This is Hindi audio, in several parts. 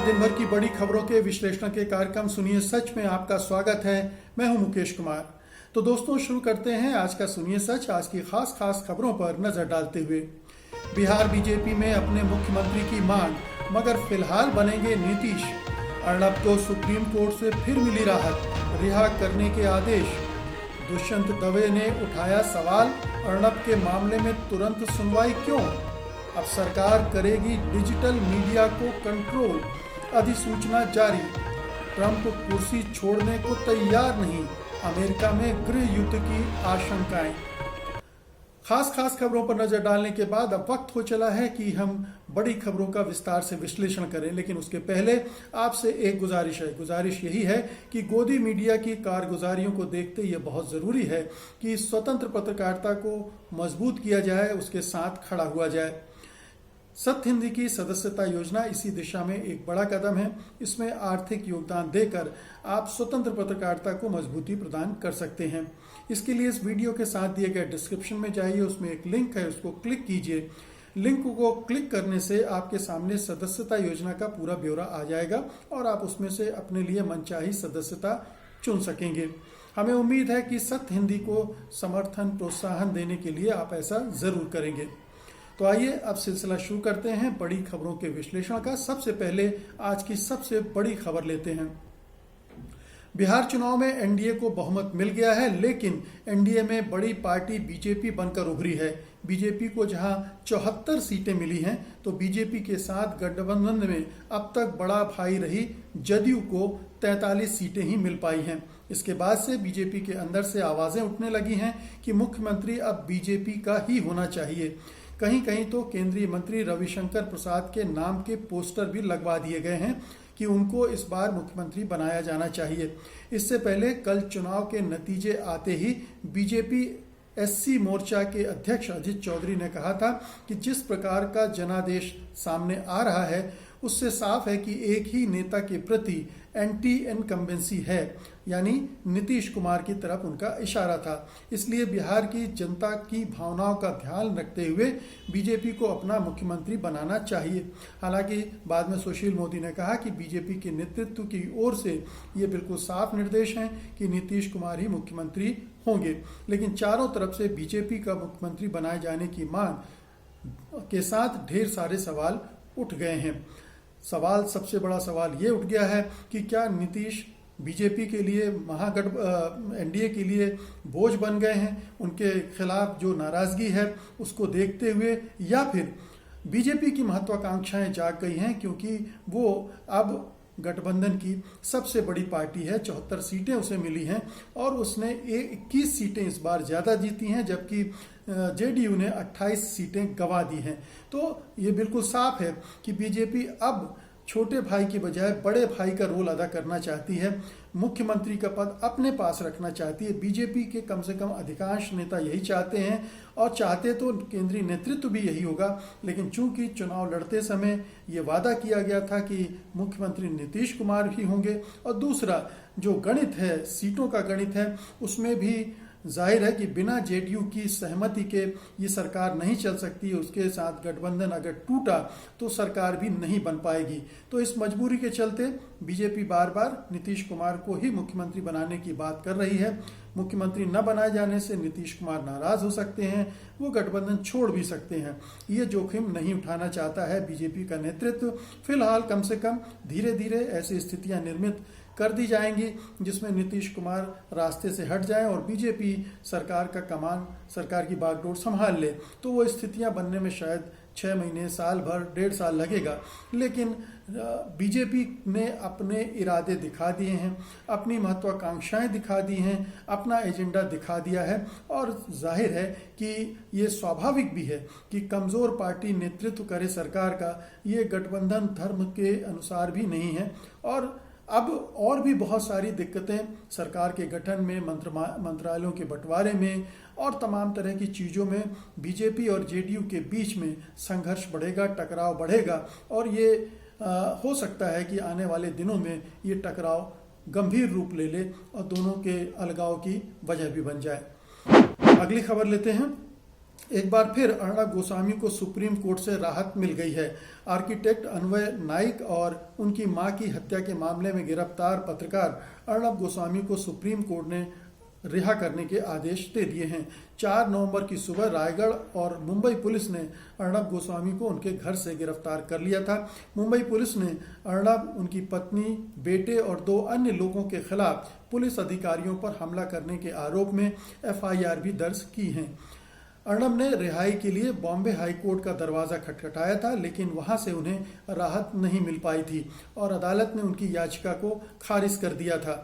दिन भर की बड़ी खबरों के विश्लेषण के कार्यक्रम सुनिए सच में आपका स्वागत है। मैं हूं मुकेश कुमार। तो दोस्तों, शुरू करते हैं आज का सुनिए सच। आज की खास खबरों पर नजर डालते हुए, बिहार बीजेपी में अपने मुख्यमंत्री की मांग, मगर फिलहाल बनेंगे नीतीश। अर्नब को सुप्रीम कोर्ट से फिर मिली राहत, रिहा करने के आदेश। दुष्यंत दवे ने उठाया सवाल, अर्नब के मामले में तुरंत सुनवाई क्यों? अब सरकार करेगी डिजिटल मीडिया को कंट्रोल, अधिसूचना जारी। ट्रंप कुर्सी छोड़ने को तैयार नहीं, अमेरिका में गृह युद्ध की आशंकाएं। खास खबरों पर नजर डालने के बाद अब वक्त हो चला है कि हम बड़ी खबरों का विस्तार से विश्लेषण करें, लेकिन उसके पहले आपसे एक गुजारिश है। गुजारिश यही है कि गोदी मीडिया की कारगुजारियों को देखते यह बहुत जरूरी है कि स्वतंत्र पत्रकारिता को मजबूत किया जाए, उसके साथ खड़ा हुआ जाए। सत्य हिंदी की सदस्यता योजना इसी दिशा में एक बड़ा कदम है। इसमें आर्थिक योगदान देकर आप स्वतंत्र पत्रकारिता को मजबूती प्रदान कर सकते हैं। इसके लिए इस वीडियो के साथ दिए गए डिस्क्रिप्शन में जाइए, उसमें एक लिंक है, उसको क्लिक कीजिए। लिंक को क्लिक करने से आपके सामने सदस्यता योजना का पूरा ब्यौरा आ जाएगा और आप उसमें से अपने लिए मनचाही सदस्यता चुन सकेंगे। हमें उम्मीद है कि सत्य हिंदी को समर्थन प्रोत्साहन देने के लिए आप ऐसा जरूर करेंगे। तो आइए अब सिलसिला शुरू करते हैं बड़ी खबरों के विश्लेषण का। सबसे पहले आज की सबसे बड़ी खबर लेते हैं। बिहार चुनाव में एनडीए को बहुमत मिल गया है, लेकिन एनडीए में बड़ी पार्टी बीजेपी बनकर उभरी है। बीजेपी को जहां 74 सीटें मिली हैं, तो बीजेपी के साथ गठबंधन में अब तक बड़ा भाई रही जदयू को 43 सीटें ही मिल पाई हैं। इसके बाद से बीजेपी के अंदर से आवाजें उठने लगी हैं कि मुख्यमंत्री अब बीजेपी का ही होना चाहिए। कहीं कहीं तो केंद्रीय मंत्री रविशंकर प्रसाद के नाम के पोस्टर भी लगवा दिए गए हैं कि उनको इस बार मुख्यमंत्री बनाया जाना चाहिए। इससे पहले कल चुनाव के नतीजे आते ही बीजेपी एससी मोर्चा के अध्यक्ष अजित चौधरी ने कहा था कि जिस प्रकार का जनादेश सामने आ रहा है, उससे साफ है कि एक ही नेता के प्रति एंटी इनकम्बेंसी है, यानी नीतीश कुमार की तरफ उनका इशारा था। इसलिए बिहार की जनता की भावनाओं का ध्यान रखते हुए बीजेपी को अपना मुख्यमंत्री बनाना चाहिए। हालांकि बाद में सुशील मोदी ने कहा कि बीजेपी के नेतृत्व की ओर से ये बिल्कुल साफ निर्देश हैं कि नीतीश कुमार ही मुख्यमंत्री होंगे, लेकिन चारों तरफ से बीजेपी का मुख्यमंत्री बनाए जाने की मांग के साथ ढेर सारे सवाल उठ गए हैं। सबसे बड़ा सवाल ये उठ गया है कि क्या नीतीश बीजेपी के लिए एनडीए के लिए बोझ बन गए हैं, उनके खिलाफ जो नाराजगी है उसको देखते हुए, या फिर बीजेपी की महत्वाकांक्षाएं जाग गई हैं क्योंकि वो अब गठबंधन की सबसे बड़ी पार्टी है। 74 सीटें उसे मिली हैं और उसने 21 सीटें इस बार ज्यादा जीती हैं, जबकि जेडीयू ने 28 सीटें गंवा दी हैं। तो ये बिल्कुल साफ है कि बीजेपी अब छोटे भाई की बजाय बड़े भाई का रोल अदा करना चाहती है, मुख्यमंत्री का पद अपने पास रखना चाहती है। बीजेपी के कम से कम अधिकांश नेता यही चाहते हैं और चाहते तो केंद्रीय नेतृत्व भी यही होगा, लेकिन चूंकि चुनाव लड़ते समय ये वादा किया गया था कि मुख्यमंत्री नीतीश कुमार ही होंगे, और दूसरा जो गणित है, सीटों का गणित है, उसमें भी जाहिर है कि बिना जेडीयू की सहमति के ये सरकार नहीं चल सकती। उसके साथ गठबंधन अगर टूटा तो सरकार भी नहीं बन पाएगी। तो इस मजबूरी के चलते बीजेपी बार बार नीतीश कुमार को ही मुख्यमंत्री बनाने की बात कर रही है। मुख्यमंत्री न बनाए जाने से नीतीश कुमार नाराज हो सकते हैं, वो गठबंधन छोड़ भी सकते हैं। ये जोखिम नहीं उठाना चाहता है बीजेपी का नेतृत्व। फिलहाल कम से कम धीरे धीरे ऐसी स्थितियां निर्मित कर दी जाएंगी जिसमें नीतीश कुमार रास्ते से हट जाएं और बीजेपी सरकार का कमान, सरकार की बागडोर संभाल ले। तो वो स्थितियां बनने में शायद 6 महीने, साल भर, 1.5 साल लगेगा, लेकिन बीजेपी ने अपने इरादे दिखा दिए हैं, अपनी महत्वाकांक्षाएं दिखा दी हैं, अपना एजेंडा दिखा दिया है। और जाहिर है कि ये स्वाभाविक भी है कि कमजोर पार्टी नेतृत्व करे सरकार का, ये गठबंधन धर्म के अनुसार भी नहीं है। और अब और भी बहुत सारी दिक्कतें सरकार के गठन में, मंत्रालयों के बंटवारे में और तमाम तरह की चीज़ों में बीजेपी और जेडीयू के बीच में संघर्ष बढ़ेगा, टकराव बढ़ेगा, और ये हो सकता है कि आने वाले दिनों में ये टकराव गंभीर रूप ले ले और दोनों के अलगाव की वजह भी बन जाए। अगली खबर लेते हैं। एक बार फिर अर्णब गोस्वामी को सुप्रीम कोर्ट से राहत मिल गई है। आर्किटेक्ट अन्वय नाइक और उनकी मां की हत्या के मामले में गिरफ्तार पत्रकार अर्णब गोस्वामी को सुप्रीम कोर्ट ने रिहा करने के आदेश दे दिए हैं। 4 नवंबर की सुबह रायगढ़ और मुंबई पुलिस ने अर्णब गोस्वामी को उनके घर से गिरफ्तार कर लिया था। मुंबई पुलिस ने अर्णब, उनकी पत्नी, बेटे और 2 अन्य लोगों के खिलाफ पुलिस अधिकारियों पर हमला करने के आरोप में FIR भी दर्ज की है। अर्णब ने रिहाई के लिए बॉम्बे हाई कोर्ट का दरवाजा खटखटाया था, लेकिन वहां से उन्हें राहत नहीं मिल पाई थी और अदालत ने उनकी याचिका को खारिज कर दिया था।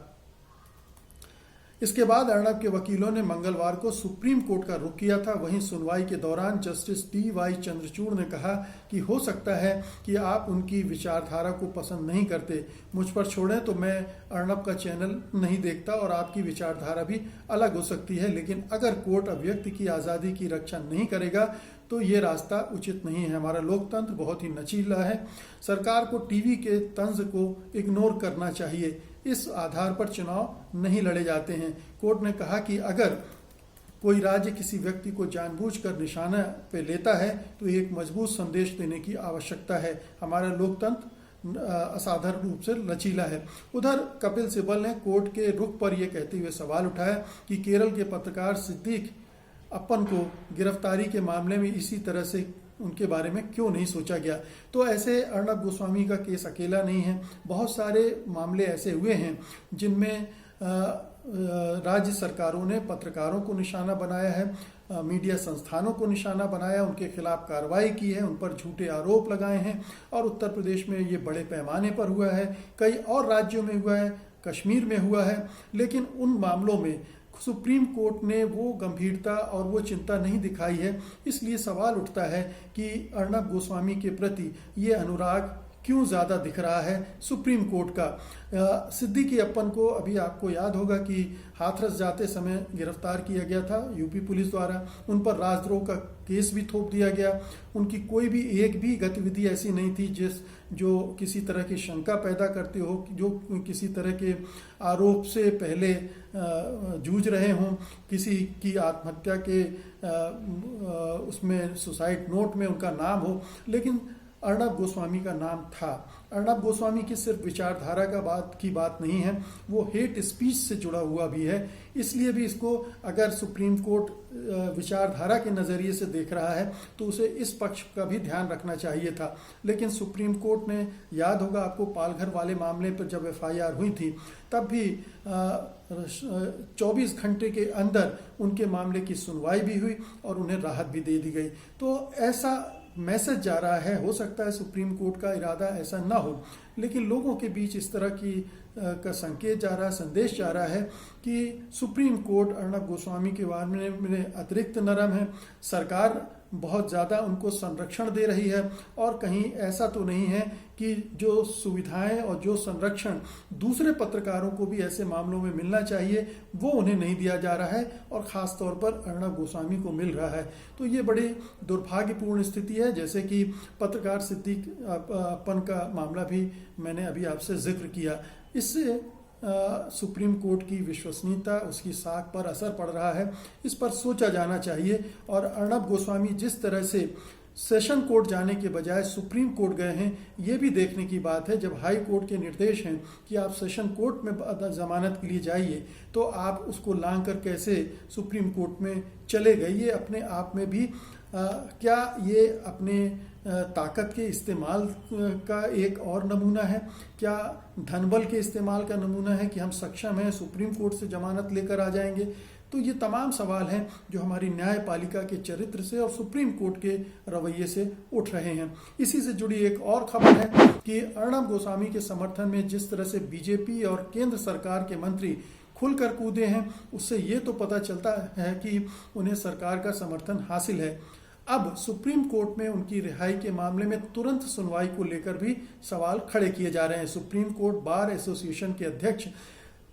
इसके बाद अर्णब के वकीलों ने मंगलवार को सुप्रीम कोर्ट का रुख किया था। वहीं सुनवाई के दौरान जस्टिस DY चंद्रचूड़ ने कहा कि हो सकता है कि आप उनकी विचारधारा को पसंद नहीं करते, मुझ पर छोड़ें तो मैं अर्णब का चैनल नहीं देखता और आपकी विचारधारा भी अलग हो सकती है, लेकिन अगर कोर्ट अभिव्यक्ति की आज़ादी की रक्षा नहीं करेगा तो ये रास्ता उचित नहीं है। हमारा लोकतंत्र बहुत ही लचीला है, सरकार को टीवी के तंज को इग्नोर करना चाहिए, इस आधार पर चुनाव नहीं लड़े जाते हैं। कोर्ट ने कहा कि अगर कोई राज्य किसी व्यक्ति को जानबूझकर निशाना पे लेता है तो एक मजबूत संदेश देने की आवश्यकता है। हमारा लोकतंत्र असाधारण रूप से लचीला है। उधर कपिल सिब्बल ने कोर्ट के रुख पर यह कहते हुए सवाल उठाया कि केरल के पत्रकार सिद्दीक अप्पन को गिरफ्तारी के मामले में इसी तरह से उनके बारे में क्यों नहीं सोचा गया। तो ऐसे अर्णब गोस्वामी का केस अकेला नहीं है, बहुत सारे मामले ऐसे हुए हैं जिनमें राज्य सरकारों ने पत्रकारों को निशाना बनाया है, मीडिया संस्थानों को निशाना बनाया, उनके खिलाफ कार्रवाई की है, उन पर झूठे आरोप लगाए हैं और उत्तर प्रदेश में ये बड़े पैमाने पर हुआ है, कई और राज्यों में हुआ है, कश्मीर में हुआ है। लेकिन उन मामलों में सुप्रीम कोर्ट ने वो गंभीरता और वो चिंता नहीं दिखाई है। इसलिए सवाल उठता है कि अर्णब गोस्वामी के प्रति ये अनुराग क्यों ज़्यादा दिख रहा है सुप्रीम कोर्ट का। सिद्दीकी अप्पन को अभी आपको याद होगा कि हाथरस जाते समय गिरफ्तार किया गया था यूपी पुलिस द्वारा, उन पर राजद्रोह का केस भी थोप दिया गया। उनकी कोई भी एक भी गतिविधि ऐसी नहीं थी जो किसी तरह की शंका पैदा करते हो, जो किसी तरह के आरोप से पहले जूझ रहे हों, किसी की आत्महत्या के उसमें सुसाइड नोट में उनका नाम हो, लेकिन अर्णब गोस्वामी का नाम था। अर्णब गोस्वामी की सिर्फ विचारधारा की बात नहीं है, वो हेट स्पीच से जुड़ा हुआ भी है। इसलिए भी इसको अगर सुप्रीम कोर्ट विचारधारा के नज़रिए से देख रहा है तो उसे इस पक्ष का भी ध्यान रखना चाहिए था। लेकिन सुप्रीम कोर्ट ने, याद होगा आपको, पालघर वाले मामले पर जब FIR हुई थी तब भी 24 घंटे के अंदर उनके मामले की सुनवाई भी हुई और उन्हें राहत भी दे दी गई। तो ऐसा मैसेज जा रहा है, हो सकता है सुप्रीम कोर्ट का इरादा ऐसा ना हो, लेकिन लोगों के बीच इस तरह की का संकेत जा रहा है, संदेश जा रहा है कि सुप्रीम कोर्ट अर्णब गोस्वामी के बारे में अतिरिक्त नरम है, सरकार बहुत ज़्यादा उनको संरक्षण दे रही है और कहीं ऐसा तो नहीं है कि जो सुविधाएं और जो संरक्षण दूसरे पत्रकारों को भी ऐसे मामलों में मिलना चाहिए वो उन्हें नहीं दिया जा रहा है और ख़ास तौर पर अर्णब गोस्वामी को मिल रहा है। तो ये बड़ी दुर्भाग्यपूर्ण स्थिति है। जैसे कि पत्रकार सिद्दीक अप्पन का मामला भी मैंने अभी आपसे जिक्र किया, इससे सुप्रीम कोर्ट की विश्वसनीयता, उसकी साख पर असर पड़ रहा है। इस पर सोचा जाना चाहिए और अर्णब गोस्वामी जिस तरह से सेशन कोर्ट जाने के बजाय सुप्रीम कोर्ट गए हैं, ये भी देखने की बात है। जब हाई कोर्ट के निर्देश हैं कि आप सेशन कोर्ट में जमानत के लिए जाइए तो आप उसको लांघ कर कैसे सुप्रीम कोर्ट में चले गए, ये अपने आप में भी क्या ये अपने ताकत के इस्तेमाल का एक और नमूना है? क्या धनबल के इस्तेमाल का नमूना है कि हम सक्षम हैं, सुप्रीम कोर्ट से जमानत लेकर आ जाएंगे? तो ये तमाम सवाल हैं जो हमारी न्यायपालिका के चरित्र से और सुप्रीम कोर्ट के रवैये से उठ रहे हैं। इसी से जुड़ी एक और खबर है कि अर्णब गोस्वामी के समर्थन में जिस तरह से बीजेपी और केंद्र सरकार के मंत्री खुलकर कूदे हैं, उससे ये तो पता चलता है कि उन्हें सरकार का समर्थन हासिल है। अब सुप्रीम कोर्ट में उनकी रिहाई के मामले में तुरंत सुनवाई को लेकर भी सवाल खड़े किए जा रहे हैं। सुप्रीम कोर्ट बार एसोसिएशन के अध्यक्ष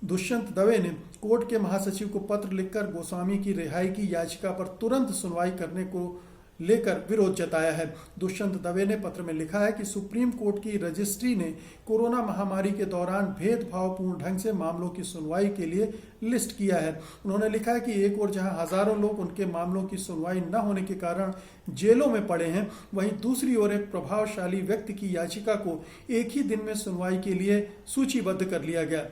दुष्यंत दवे ने कोर्ट के महासचिव को पत्र लिखकर गोस्वामी की रिहाई की याचिका पर तुरंत सुनवाई करने को लेकर विरोध जताया है। दुष्यंत दवे ने पत्र में लिखा है कि सुप्रीम कोर्ट की रजिस्ट्री ने कोरोना महामारी के दौरान भेदभावपूर्ण ढंग से मामलों की सुनवाई के लिए लिस्ट किया है। उन्होंने लिखा है कि एक ओर जहां हजारों लोग उनके मामलों की सुनवाई न होने के कारण जेलों में पड़े हैं, वहीं दूसरी ओर एक प्रभावशाली व्यक्ति की याचिका को एक ही दिन में सुनवाई के लिए सूचीबद्ध कर लिया गया।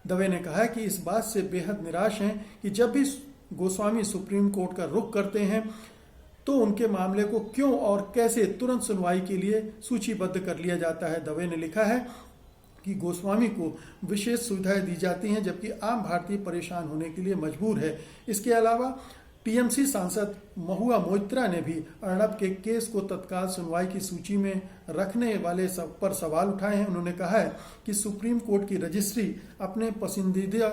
दवे ने कहा है कि इस बात से बेहद निराश हैं कि जब भी गोस्वामी सुप्रीम कोर्ट का रुख करते हैं तो उनके मामले को क्यों और कैसे तुरंत सुनवाई के लिए सूचीबद्ध कर लिया जाता है। दवे ने लिखा है कि गोस्वामी को विशेष सुविधाएं दी जाती हैं जबकि आम भारतीय परेशान होने के लिए मजबूर है। इसके अलावा टीएमसी सांसद महुआ मोइत्रा ने भी अर्नब के केस को तत्काल सुनवाई की सूची में रखने वाले पर सवाल उठाए हैं। उन्होंने कहा है कि सुप्रीम कोर्ट की रजिस्ट्री अपने पसंदीदा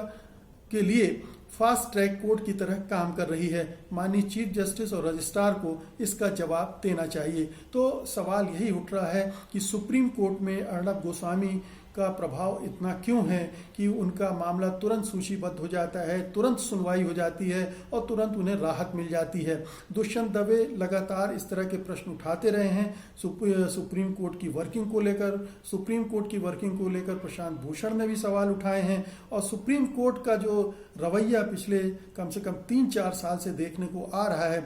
के लिए फास्ट ट्रैक कोर्ट की तरह काम कर रही है। माननीय चीफ जस्टिस और रजिस्ट्रार को इसका जवाब देना चाहिए। तो सवाल यही उठ रहा है कि सुप्रीम कोर्ट में अर्नब गोस्वामी का प्रभाव इतना क्यों है कि उनका मामला तुरंत सूचीबद्ध हो जाता है, तुरंत सुनवाई हो जाती है और तुरंत उन्हें राहत मिल जाती है। दुष्यंत दवे लगातार इस तरह के प्रश्न उठाते रहे हैं सुप्रीम कोर्ट की वर्किंग को लेकर। सुप्रीम कोर्ट की वर्किंग को लेकर प्रशांत भूषण ने भी सवाल उठाए हैं और सुप्रीम कोर्ट का जो रवैया पिछले कम से कम 3-4 साल से देखने को आ रहा है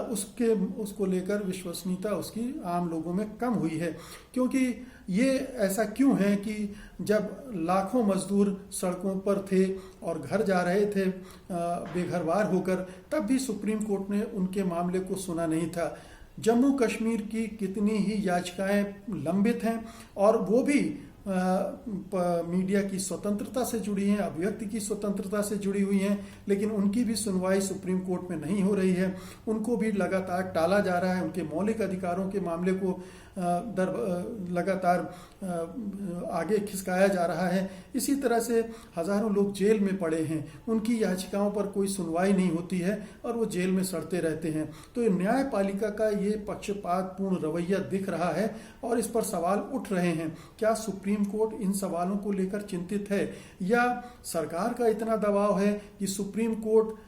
उसको लेकर विश्वसनीयता उसकी आम लोगों में कम हुई है। क्योंकि ये ऐसा क्यों है कि जब लाखों मजदूर सड़कों पर थे और घर जा रहे थे बेघरवार होकर, तब भी सुप्रीम कोर्ट ने उनके मामले को सुना नहीं था। जम्मू कश्मीर की कितनी ही याचिकाएं लंबित हैं और वो भी मीडिया की स्वतंत्रता से जुड़ी हैं, अभिव्यक्ति की स्वतंत्रता से जुड़ी हुई हैं, लेकिन उनकी भी सुनवाई सुप्रीम कोर्ट में नहीं हो रही है। उनको भी लगातार टाला जा रहा है। उनके मौलिक अधिकारों के मामले को लगातार आगे खिसकाया जा रहा है। इसी तरह से हजारों लोग जेल में पड़े हैं, उनकी याचिकाओं पर कोई सुनवाई नहीं होती है और वो जेल में सड़ते रहते हैं। तो न्यायपालिका का ये पक्षपातपूर्ण रवैया दिख रहा है और इस पर सवाल उठ रहे हैं। क्या सुप्रीम कोर्ट इन सवालों को लेकर चिंतित है या सरकार का इतना दबाव है कि सुप्रीम कोर्ट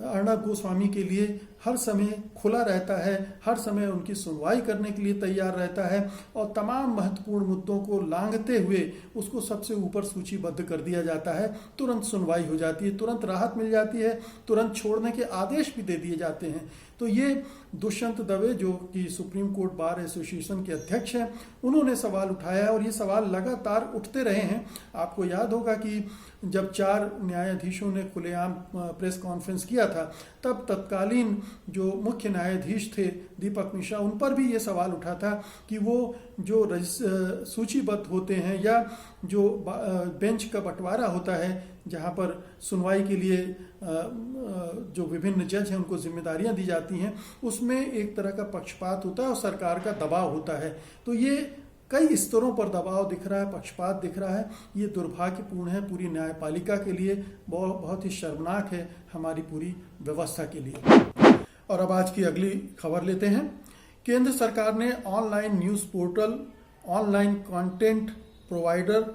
अर्नब गोस्वामी के लिए हर समय खुला रहता है, हर समय उनकी सुनवाई करने के लिए तैयार रहता है और तमाम महत्वपूर्ण मुद्दों को लांघते हुए उसको सबसे ऊपर सूचीबद्ध कर दिया जाता है। तुरंत सुनवाई हो जाती है, तुरंत राहत मिल जाती है, तुरंत छोड़ने के आदेश भी दे दिए जाते हैं। तो ये दुष्यंत दवे जो कि सुप्रीम कोर्ट बार एसोसिएशन के अध्यक्ष हैं, उन्होंने सवाल उठाया है और ये सवाल लगातार उठते रहे हैं। आपको याद होगा कि जब 4 न्यायाधीशों ने खुलेआम प्रेस कॉन्फ्रेंस किया था, तब तत्कालीन जो मुख्य न्यायाधीश थे दीपक मिश्रा, उन पर भी ये सवाल उठा था कि वो जो सूचीबद्ध होते हैं या जो बेंच का बंटवारा होता है जहाँ पर सुनवाई के लिए जो विभिन्न जज हैं उनको जिम्मेदारियां दी जाती हैं, उसमें एक तरह का पक्षपात होता है और सरकार का दबाव होता है। तो ये कई स्तरों पर दबाव दिख रहा है, पक्षपात दिख रहा है। ये दुर्भाग्यपूर्ण है पूरी न्यायपालिका के लिए, बहुत ही शर्मनाक है हमारी पूरी व्यवस्था के लिए। और अब आज की अगली खबर लेते हैं। केंद्र सरकार ने online news portal, online content provider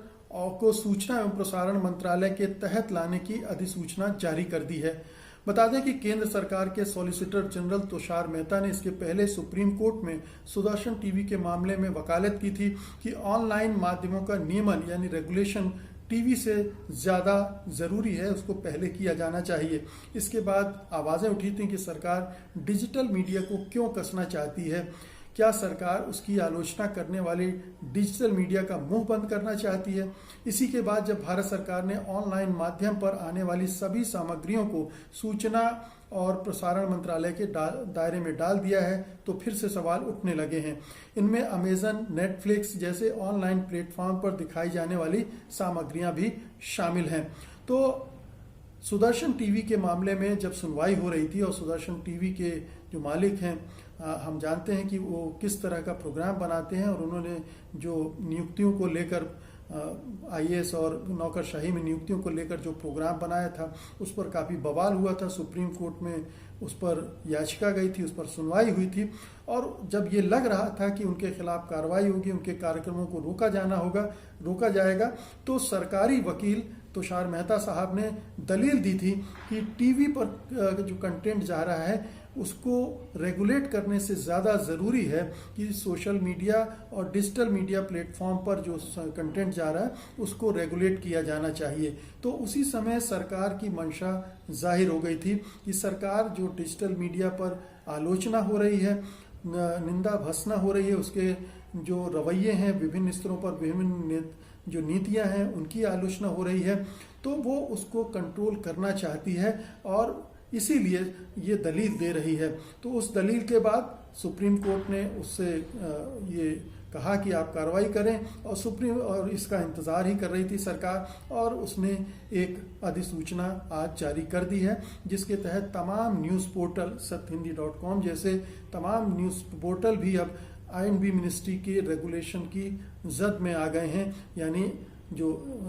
को सूचना एवं प्रसारण मंत्रालय के तहत लाने की अधिसूचना जारी कर दी है। बता दें कि केंद्र सरकार के सॉलिसिटर जनरल तुषार मेहता ने इसके पहले सुप्रीम कोर्ट में सुदर्शन टीवी के मामले में वकालत की थी कि ऑनलाइन माध्यमों का नियमन यानी रेगुलेशन टीवी से ज़्यादा ज़रूरी है, उसको पहले किया जाना चाहिए। इसके बाद आवाज़ें उठी थी कि सरकार डिजिटल मीडिया को क्यों कसना चाहती है। क्या सरकार उसकी आलोचना करने वाली डिजिटल मीडिया का मुंह बंद करना चाहती है? इसी के बाद जब भारत सरकार ने ऑनलाइन माध्यम पर आने वाली सभी सामग्रियों को सूचना और प्रसारण मंत्रालय के दायरे में डाल दिया है, तो फिर से सवाल उठने लगे हैं। इनमें अमेजन, नेटफ्लिक्स जैसे ऑनलाइन प्लेटफॉर्म पर दिखाई जाने वाली सामग्रियां भी शामिल हैं। तो सुदर्शन टीवी के मामले में जब सुनवाई हो रही थी और सुदर्शन टीवी के जो मालिक हैं, हम जानते हैं कि वो किस तरह का प्रोग्राम बनाते हैं और उन्होंने जो नियुक्तियों को लेकर आईएएस और नौकरशाही में नियुक्तियों को लेकर जो प्रोग्राम बनाया था, उस पर काफ़ी बवाल हुआ था। सुप्रीम कोर्ट में उस पर याचिका गई थी, उस पर सुनवाई हुई थी और जब ये लग रहा था कि उनके खिलाफ कार्रवाई होगी, उनके कार्यक्रमों को रोका जाएगा, तो सरकारी वकील तुषार मेहता साहब ने दलील दी थी कि टीवी पर जो कंटेंट जा रहा है उसको रेगुलेट करने से ज़्यादा ज़रूरी है कि सोशल मीडिया और डिजिटल मीडिया प्लेटफॉर्म पर जो कंटेंट जा रहा है उसको रेगुलेट किया जाना चाहिए। तो उसी समय सरकार की मंशा जाहिर हो गई थी कि सरकार जो डिजिटल मीडिया पर आलोचना हो रही है, निंदा भत्सना हो रही है, उसके जो रवैये हैं विभिन्न स्तरों पर, विभिन्न जो नीतियां हैं उनकी आलोचना हो रही है, तो वो उसको कंट्रोल करना चाहती है और इसीलिए ये दलील दे रही है। तो उस दलील के बाद सुप्रीम कोर्ट ने उससे ये कहा कि आप कार्रवाई करें और इसका इंतज़ार ही कर रही थी सरकार, और उसने एक अधिसूचना आज जारी कर दी है जिसके तहत तमाम न्यूज़ पोर्टल satyhindi.com जैसे तमाम न्यूज़ पोर्टल भी अब INB मिनिस्ट्री के रेगुलेशन की जद में आ गए हैं। यानी जो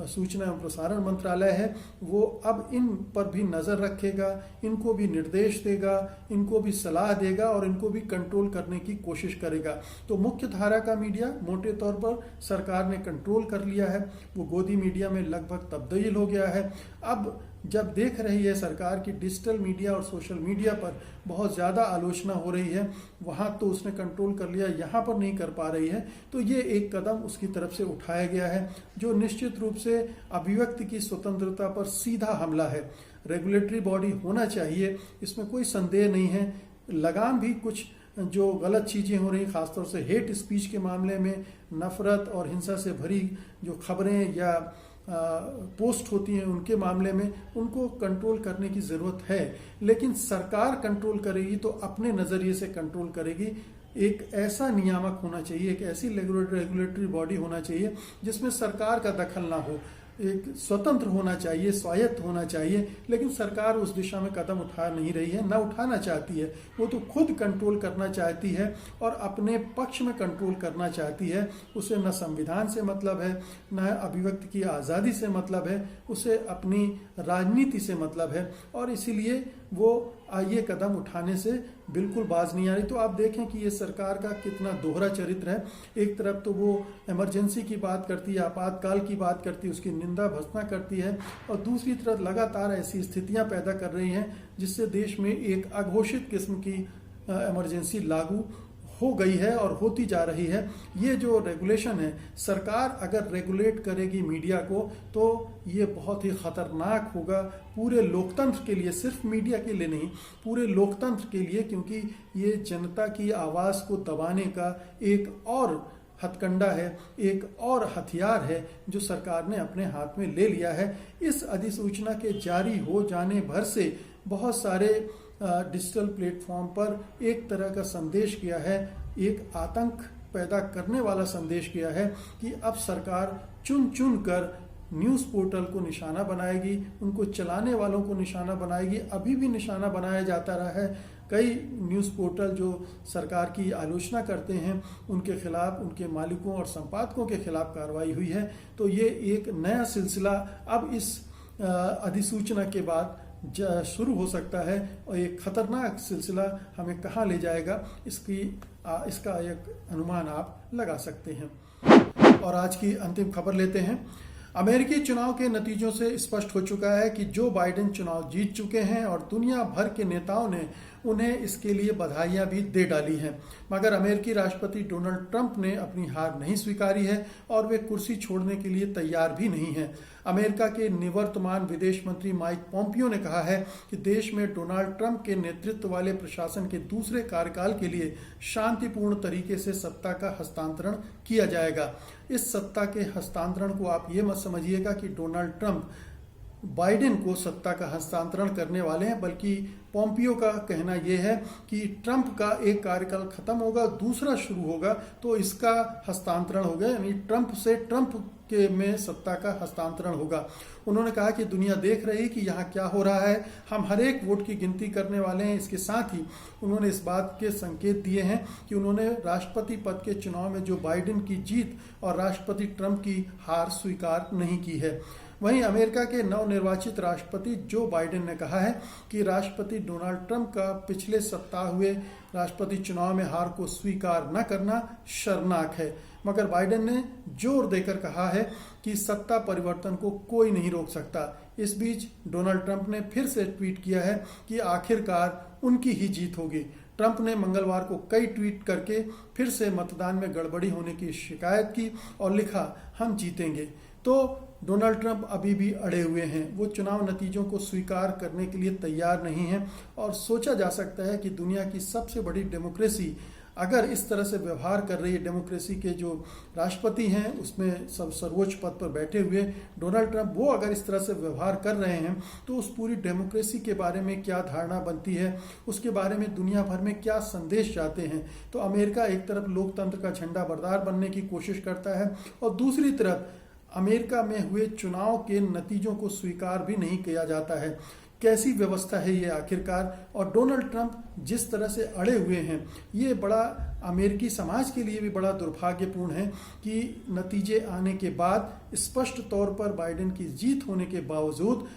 सूचना एवं प्रसारण मंत्रालय है वो अब इन पर भी नज़र रखेगा, इनको भी निर्देश देगा, इनको भी सलाह देगा और इनको भी कंट्रोल करने की कोशिश करेगा। तो मुख्य धारा का मीडिया मोटे तौर पर सरकार ने कंट्रोल कर लिया है, वो गोदी मीडिया में लगभग तब्दील हो गया है। अब जब देख रही है सरकार की डिजिटल मीडिया और सोशल मीडिया पर बहुत ज़्यादा आलोचना हो रही है, वहाँ तो उसने कंट्रोल कर लिया, यहाँ पर नहीं कर पा रही है, तो ये एक कदम उसकी तरफ से उठाया गया है जो निश्चित रूप से अभिव्यक्ति की स्वतंत्रता पर सीधा हमला है। रेगुलेटरी बॉडी होना चाहिए, इसमें कोई संदेह नहीं है। लगाम भी कुछ जो गलत चीज़ें हो रही, खासतौर से हेट स्पीच के मामले में, नफरत और हिंसा से भरी जो खबरें या पोस्ट होती हैं उनके मामले में, उनको कंट्रोल करने की ज़रूरत है। लेकिन सरकार कंट्रोल करेगी तो अपने नज़रिए से कंट्रोल करेगी। एक ऐसा नियामक होना चाहिए, एक ऐसी रेगुलेटरी बॉडी होना चाहिए जिसमें सरकार का दखल ना हो, एक स्वतंत्र होना चाहिए, स्वायत्त होना चाहिए। लेकिन सरकार उस दिशा में कदम उठा नहीं रही है, ना उठाना चाहती है। वो तो खुद कंट्रोल करना चाहती है और अपने पक्ष में कंट्रोल करना चाहती है। उसे न संविधान से मतलब है, न अभिव्यक्ति की आज़ादी से मतलब है, उसे अपनी राजनीति से मतलब है, और इसीलिए वो ये कदम उठाने से बिल्कुल बाज नहीं आ रही। तो आप देखें कि ये सरकार का कितना दोहरा चरित्र है। एक तरफ तो वो इमरजेंसी की बात करती है, आपातकाल की बात करती है, उसकी निंदा भत्सना करती है, और दूसरी तरफ लगातार ऐसी स्थितियां पैदा कर रही हैं जिससे देश में एक अघोषित किस्म की इमरजेंसी लागू हो गई है और होती जा रही है। ये जो रेगुलेशन है, सरकार अगर रेगुलेट करेगी मीडिया को तो ये बहुत ही खतरनाक होगा पूरे लोकतंत्र के लिए, सिर्फ मीडिया के लिए नहीं, पूरे लोकतंत्र के लिए, क्योंकि ये जनता की आवाज़ को दबाने का एक और हथकंडा है, एक और हथियार है जो सरकार ने अपने हाथ में ले लिया है। इस अधिसूचना के जारी हो जाने भर से बहुत सारे डिजिटल प्लेटफॉर्म पर एक तरह का संदेश किया है, एक आतंक पैदा करने वाला संदेश किया है कि अब सरकार चुन चुन कर न्यूज़ पोर्टल को निशाना बनाएगी, उनको चलाने वालों को निशाना बनाएगी। अभी भी निशाना बनाया जाता रहा है। कई न्यूज़ पोर्टल जो सरकार की आलोचना करते हैं उनके खिलाफ, उनके मालिकों और संपादकों के खिलाफ कार्रवाई हुई है। तो ये एक नया सिलसिला अब इस अधिसूचना के बाद शुरू हो सकता है, और एक खतरनाक सिलसिला हमें कहाँ ले जाएगा इसका एक अनुमान आप लगा सकते हैं। और आज की अंतिम खबर लेते हैं। अमेरिकी चुनाव के नतीजों से स्पष्ट हो चुका है कि जो बाइडेन चुनाव जीत चुके हैं और दुनिया भर के नेताओं ने उन्हें इसके लिए बधाइयां भी दे डाली हैं। मगर अमेरिकी राष्ट्रपति डोनाल्ड ट्रंप ने अपनी हार नहीं स्वीकारी है और वे कुर्सी छोड़ने के लिए तैयार भी नहीं हैं। अमेरिका के निवर्तमान विदेश मंत्री माइक पोम्पियो ने कहा है कि देश में डोनाल्ड ट्रंप के नेतृत्व वाले प्रशासन के दूसरे कार्यकाल के लिए शांतिपूर्ण तरीके से सत्ता का हस्तांतरण किया जाएगा। इस सत्ता के हस्तांतरण को आप ये मत समझिएगा कि डोनाल्ड ट्रंप बाइडेन को सत्ता का हस्तांतरण करने वाले हैं, बल्कि पोम्पियो का कहना यह है कि ट्रंप का एक कार्यकाल खत्म होगा, दूसरा शुरू होगा, तो इसका हस्तांतरण होगा, यानी ट्रंप से ट्रंप के में सत्ता का हस्तांतरण होगा। उन्होंने कहा कि दुनिया देख रही कि यहाँ क्या हो रहा है, हम हर एक वोट की गिनती करने वाले हैं। इसके साथ ही उन्होंने इस बात के संकेत दिए हैं कि उन्होंने राष्ट्रपति पद के चुनाव में जो बाइडेन की जीत और राष्ट्रपति ट्रंप की हार स्वीकार नहीं की है। वहीं अमेरिका के नवनिर्वाचित राष्ट्रपति जो बाइडेन ने कहा है कि राष्ट्रपति डोनाल्ड ट्रंप का पिछले सप्ताह हुए राष्ट्रपति चुनाव में हार को स्वीकार न करना शर्मनाक है। मगर बाइडेन ने जोर देकर कहा है कि सत्ता परिवर्तन को कोई नहीं रोक सकता। इस बीच डोनाल्ड ट्रंप ने फिर से ट्वीट किया है कि आखिरकार उनकी ही जीत होगी। ट्रंप ने मंगलवार को कई ट्वीट करके फिर से मतदान में गड़बड़ी होने की शिकायत की और लिखा, हम जीतेंगे। तो डोनाल्ड ट्रंप अभी भी अड़े हुए हैं, वो चुनाव नतीजों को स्वीकार करने के लिए तैयार नहीं हैं और सोचा जा सकता है कि दुनिया की सबसे बड़ी डेमोक्रेसी अगर इस तरह से व्यवहार कर रही है, डेमोक्रेसी के जो राष्ट्रपति हैं उसमें सब सर्वोच्च पद पर बैठे हुए डोनाल्ड ट्रंप, वो अगर इस तरह से व्यवहार कर रहे हैं तो उस पूरी डेमोक्रेसी के बारे में क्या धारणा बनती है, उसके बारे में दुनिया भर में क्या संदेश जाते हैं। तो अमेरिका एक तरफ लोकतंत्र का झंडा बरदार बनने की कोशिश करता है और दूसरी तरफ अमेरिका में हुए चुनाव के नतीजों को स्वीकार भी नहीं किया जाता है। कैसी व्यवस्था है ये आखिरकार। और डोनाल्ड ट्रंप जिस तरह से अड़े हुए हैं, ये बड़ा अमेरिकी समाज के लिए भी बड़ा दुर्भाग्यपूर्ण है कि नतीजे आने के बाद स्पष्ट तौर पर बाइडेन की जीत होने के बावजूद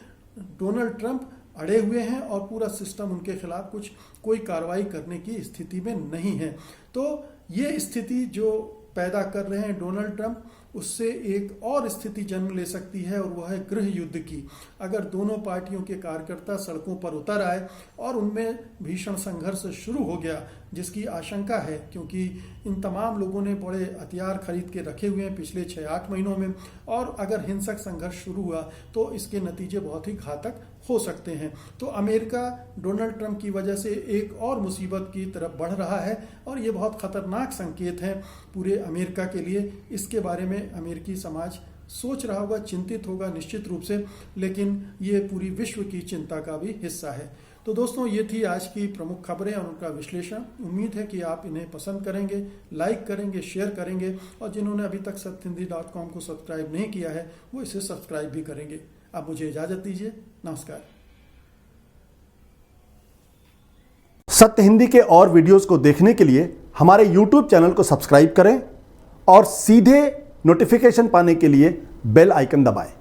डोनाल्ड ट्रंप अड़े हुए हैं और पूरा सिस्टम उनके खिलाफ कोई कार्रवाई करने की स्थिति में नहीं है। तो ये स्थिति जो पैदा कर रहे हैं डोनाल्ड ट्रंप, उससे एक और स्थिति जन्म ले सकती है और वह है गृह युद्ध की। अगर दोनों पार्टियों के कार्यकर्ता सड़कों पर उतर आए और उनमें भीषण संघर्ष शुरू हो गया, जिसकी आशंका है क्योंकि इन तमाम लोगों ने बड़े हथियार खरीद के रखे हुए हैं पिछले 6-8 महीनों में, और अगर हिंसक संघर्ष शुरू हुआ तो इसके नतीजे बहुत ही घातक हो सकते हैं। तो अमेरिका डोनाल्ड ट्रंप की वजह से एक और मुसीबत की तरफ बढ़ रहा है और ये बहुत खतरनाक संकेत है पूरे अमेरिका के लिए। इसके बारे में अमेरिकी समाज सोच रहा होगा, चिंतित होगा निश्चित रूप से, लेकिन ये पूरी विश्व की चिंता का भी हिस्सा है। तो दोस्तों, ये थी आज की प्रमुख खबरें और उनका विश्लेषण। उम्मीद है कि आप इन्हें पसंद करेंगे, लाइक करेंगे, शेयर करेंगे और जिन्होंने अभी तक सत्यहिंदी.com को सब्सक्राइब नहीं किया है वो इसे सब्सक्राइब भी करेंगे। आप मुझे इजाजत दीजिए। नमस्कार। सत्य हिंदी के और वीडियोस को देखने के लिए हमारे YouTube चैनल को सब्सक्राइब करें और सीधे नोटिफिकेशन पाने के लिए बेल आइकन दबाएं।